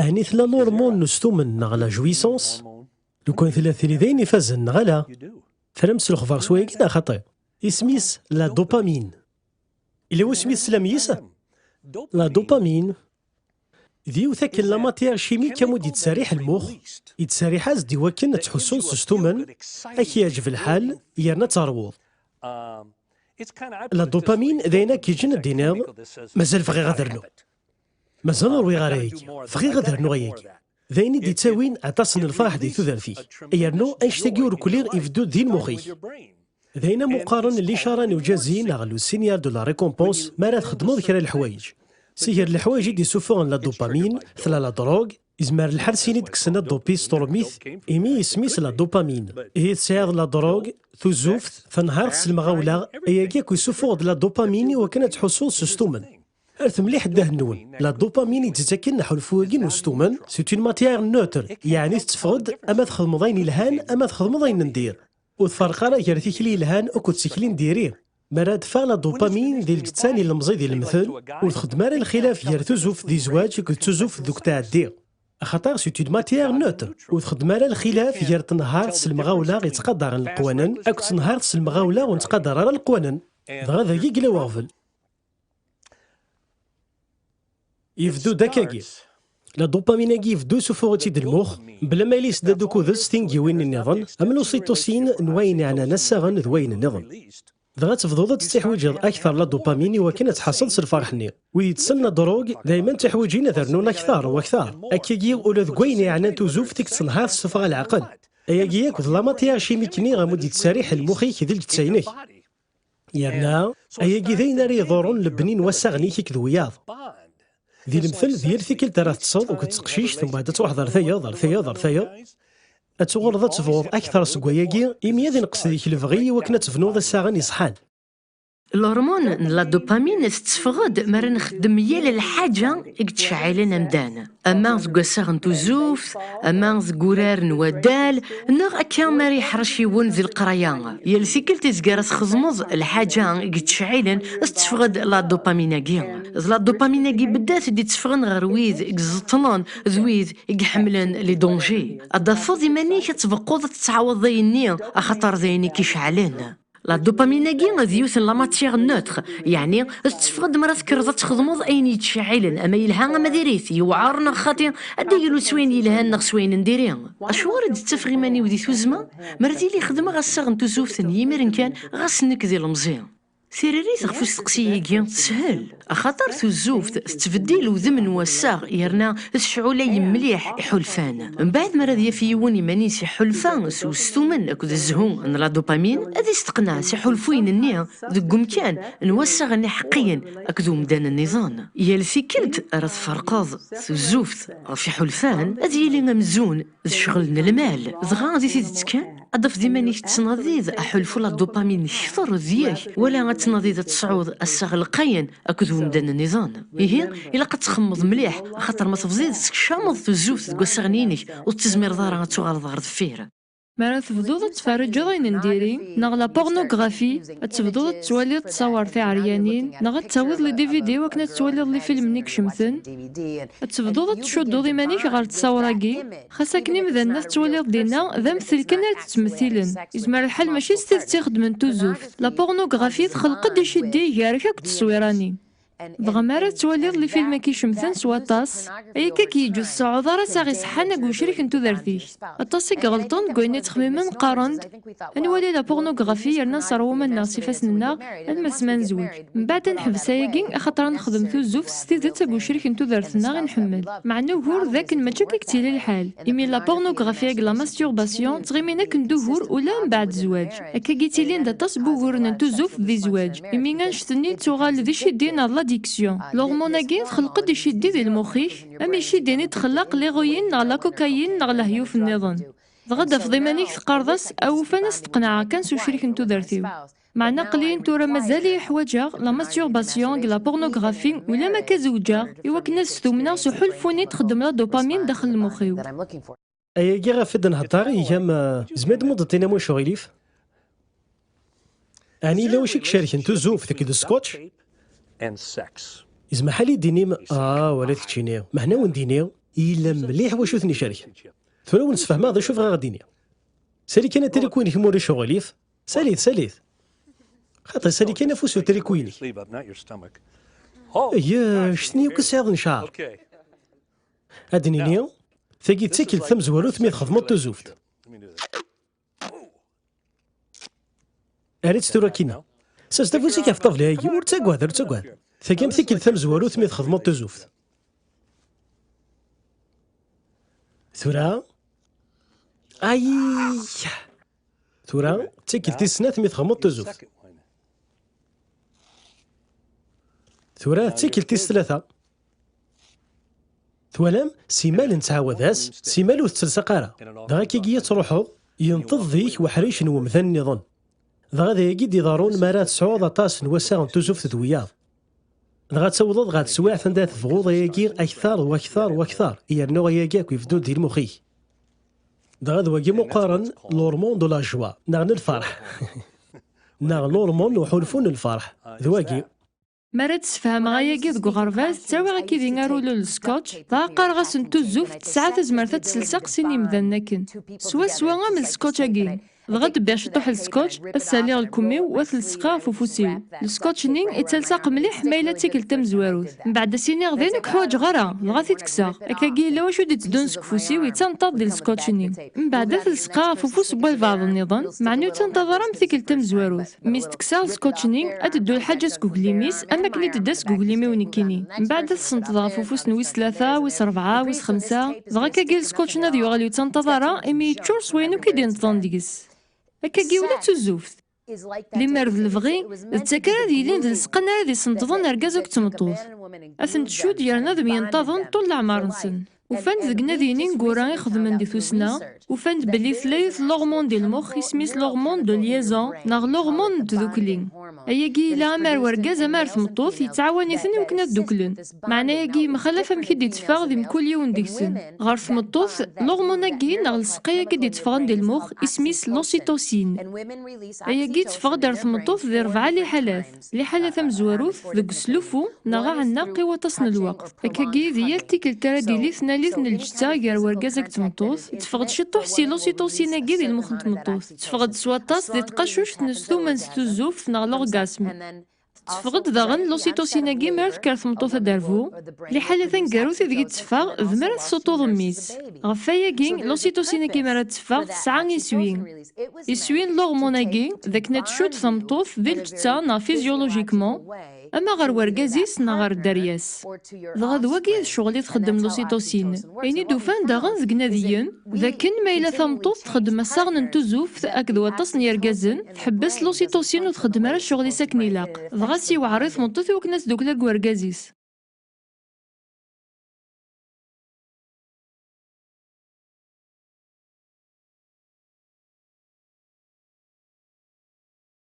أهني ثلا نورمون نستومن نغلا جويسونس لو كان ثلاثة ذين يفزن نغلا فرمس الخبار سوايا كنا خطير اسميس لا دوبامين إلا هو سميس سلاميس لا دوبامين ذيو ثاك لا ماتير شيميك كمود يتساريح المخ يتساريح از دي وكن تحسون سستومن أكي يعجب الحال يرنا تروض لا دوبامين ذينا كيجينا دينار مازال فغي غادرنو مازال روي غاريك فغي غادرنو غياك ذيني دي تاوين عطاسن الفرح دي تذر فيك يرنو انشتاقيو ركوليغ يفدو دين مخي ذينا مقارن اللي شاراني وجازين غلو سينيال دو لا ريكومبونس ما راه تخدمو كرا الحوايج سير الحوايج دي سوفون لا دوبامين ثلا لا دروغ إزمار الحرسيني دكسنا دوبيستورميث إيمي اسميس لا دوبامين هي تساعد لا دروغ ثوزوفت فنهار سلمغاولا إياكيكو يسوفوغ لا دوباميني وكانت حصول سستومن أرث مليح دهنون لا دوبامين تتسكن نحو الفواقين وستومن سيت اون ماتيير نوتر يعني تتفقد أما تخدم الهان أما تخدم ندير وتفرق راه كارثيك لي الهان أكو تسكلي نديريه مراد فا دوبامين ديال الثاني المزي ديال المثل وتخدم راه الخلاف يا تزوف دي زواج تزوف دوك تاع الدير خاطر سيت اون ماتيير نوتر وتخدم راه الخلاف يا تنهار تسلمغاولا غيتقدر القوانين اكو تنهار تسلمغاولا ونتقدر راه القوانين دغا ذاكي كلا واغفل يفدو داكاكي لا دوبامين يفدو سفوغتي د المخ بلا ما يليس دادوكو ذا ستينغي وين النظن أما السيتوسين نوين عنا نساغن ذوين النظن دغا تفضل تستحوج اكثر لا دوبامين وكان تحصل الفرحني ويتسنى دروغ دائما تحويجين ذرنون اكثر واكثر اكيجي ولا ذكوين يعني توزوف تيك تصنها الصفغه العقل اياكيك لا ماتيير شيميكني غامودي تساريح المخي كذل تساينك يرنا اياكي ذين ري ضرون لبنين وساغني كيك ذوياض ذي المثل ديال ثيكل ترى تصوض وكتقشيش ثم بعد توحضر ثيا أتغرض تفوض أكثر سكواياكي إميا ذي نقص ديك الفغي وكنا تفنوض الساغن يصحان الهرمون لا دوبامين تتفقد مرة نخدم يال الحاجة تشعلنا مدانا أما زقساغ نتوزوف أما زقورار نودال نغ أكا ماري حرشي ونزل القرايا يال سيكل تزقارس خزمز الحاجة تشعلن تتفقد لا دوباميناكي لا دوباميناكي بدات دي تتفقن غرويز زطنان زويز يحملن لي دونجي أدافوز ماني كتفقود تتعوض ذيني أخطر ذيني كيشعلن لا دوباميناكي ديوث لا ماتيير نوتر يعني تفقد مرات كرزة تخدموض أين يتشعلن أما يلها ما ديريث يوعارنا خاطي أديلو سوين يلهان نغ سوين نديرين أشوار دي تفغي ماني ودي توزما مرتي لي خدمة غاساغ نتوزوف يمرن كان غاسنك ديال المزيان سيريريس غفوس تقسيكي تسهل خاطر توزوف تفديل وذمن وساغ يرنا الشعولة مليح حلفان من بعد ما راه في يوني مانيس حلفان سوستومن اكو الزهون ان لا دوبامين هذه استقنع سي حلفوين النية ذو مكان نوساغ اني حقيا اكذو مدان النظام يا السيكلت راه فرقاض توزوف في حلفان هذه اللي مزون شغل المال زغا غادي تتكان اضف ديما تناضيد احلفو لا دوبامين كثر دياك ولا تناضيد تصعود السغلقين اكذو مدان النظام إيه إلا قد تخمض مليح خاطر ما تفزيد تكشامض تزوف تقول سغنينك وتزمير ضارة تغال ضار دفير مرة تفضل تفرج ضين نديري نغ لا بورنوغرافي تفضل تولي تصور في عريانين نغ تسويض لي DVD وكنا تولي لي فيلم نيك شمثن تفضل تشدو ضي مانيك غال تصوراكي خاصك مذا الناس تولي دينا ذا مثل كنا تتمثيلن يزمر الحل ماشي ستيد تخدم نتوزوف لا بورنوغرافي تخلق دي شدي ياركك تصويراني دغا مرة توليض لي فيلم كيشمثن سواطاس أي كيجو الصعود راه ساغي صحانا كو شريك نتو ذرتيك أطاسي غلطون كويني تخميمن قارند نولي لا بورنوغرافي يرنا نصرو منا صفاسنا المسمان زوج من بعد نحبس أياكين خاطر نخدم توزوف ستيزات كو شريك نتو ذرتنا غنحمل مع نوهور ذاك ماشي كيكتيلي الحال إمي لا بورنوغرافي لا ماستورباسيون تغيمينا كندوهور ولا من بعد زواج أكا كيتيلين دا طاس بوهور نتوزوف ذي زواج إمي غنشتني تغال ذي شدين الله ديكسيون لورموناكي تخلق دي شدي ديال المخيخ أمي شديني تخلق ليغوين نغ لا كوكايين نغ لهيو في النظام غدا في ضمانيك تقارضس أو فنس تقنع كان سو شريك نتو دارتيو معنا قليل تورا مازال يحوجا لا ماستورباسيون لا بورنوغرافي ولا ما كزوجا إوا كنا ستومنا سو حلفوني تخدم لا دوبامين داخل المخيو أيا كي غافد نهضر كام زماد مضتينا مو شغيليف يعني لو شيك شارك نتو زوف ذاك السكوتش and sex. إزما حالي دينيم ولا تكتشينيو ما هنا وين دينيو إلا مليح واش ثني شارك ثورا ونسفهم هذا شوف غادي نيا سالي كان تريكويني موري شغليف ساليث خاطر سالي كان فوسو تريكويني يا شتني وكسيض نشعر هادني نيا ثاقي تاكل ثم زوارو ثمي خدمو تزوفت أريد ستورا كينا ساستفوسي كيف طفل هاي ورتاقواد ثاقي مثيكل ثم زوارو ثمي خدمو تزوفت ثورا ثورا تاكل تيسنا ثمي خدمو تزوفت ثورا تاكل تيس ثلاثة ثوالام سيمال نتعاوداس سيمال وتسلسقارا دغا كي تروحو ينطض ذيك وحريش ومثان نظن دغا ذا يجي يضارون مرات سعود طاس نوسا تزوف تدوياض دغا تسوض غا تسواع ثندا تفغوض يجي اكثر واكثر يرنو يجاك ويفدو دير مخي دغا ذواكي مقارن لورمون دو لا جوا نغن الفرح لورمون وحلفون الفرح ذواكي مرات تفهم غاياكي ذك غرفاز تساوي غاكي ذي نارولو السكوتش طاقار غاس نتوزوف تسعة تزمرتا تسلساق سيني مذنكن سوا غام السكوتش اكين ضغط باش طوح السكوتش الساليغ الكوميو وثلسقا فوفوسيو السكوتش نين يتلصق مليح مايلا تيكل تم زواروث من بعد سينيغ ذينك حواج غرا لغاثي تكساغ اكاكي لا واش ودي تدون سكفوسي ويتنطط ديال السكوتش نين من بعد ثلسقا فوفوس بعض النظام معنو تنتظر تيكل تم زواروث ميس تكساغ السكوتش نين ادو الحاجه سكوكليميس اما كني تدا سكوكليمي ونكيني من بعد تنتظر فوفوس نويس ثلاثة ويس ربعة ويس خمسة دغا كاكي السكوتش نادي يغاليو تنتظر امي تشور سوينو كيدين نطنديس هكاكي ولا تزوفت لي مرض الفغي التكرا ديالين دلسقن هادي سنتظن ركازك تمطوط اثن تشو ديالنا ذم ينتظن طول العمر نسن وفاند ذك نادينين كورا يخدمن دي ثوسنا وفاند بلي ثلاث لوغمون ديال المخ يسميس لوغمون دو ليزون ناغ لوغمون دو دوكلين اياكي لا مار وركاز مار ثمطوط يتعاون يثني وكنا دوكلن معناه ياكي مخلفه مكي يتفاغ ذي كل يوم ديكسن غار ثمطوط لوغموناكي ناغ السقيا كي يتفاغ ديال المخ يسميس لوسيتوسين اياكي تفاغ دار ثمطوط ذي 4 لي حالات مزواروث ذك سلوفو ناغ عنا قوة تصن الوقت هكاكي ديال تيكل ترا ديالي ثناليث نلجتا كار وركازك تمطوط تفقد شي طوح سي لوسيتوسيناكي ديال المخ تمطوط تفقد سواطاس دي تقاشوش نستو من ستوزوف ناغ لورغاسم تفقد داغن لوسيتوسيناكي مار تكار ثمطوط دارفو لي حالة كاروث ذيك تفاغ ذمرا سوطو ضميس غفاياكي لوسيتوسيناكي مار تفاغ تسعة يسوين لوغموناكي ذاك نتشوت ثمطوط ذي الجتا نا فيزيولوجيكمون اما غير وركازيس نا غير الدرياس دغا دواكي الشغل تخدم لوسيتوسين يعني دوفان داغن ذك ناديين ذاكن ما الا ثمطوط تخدم الصاغن نتوزوف اكد وطاسن يركازن تحبس لوسيتوسين وتخدم على الشغل ساكني لاق دغا سي وعريض مطوث وكناس دوكلاك وركازيس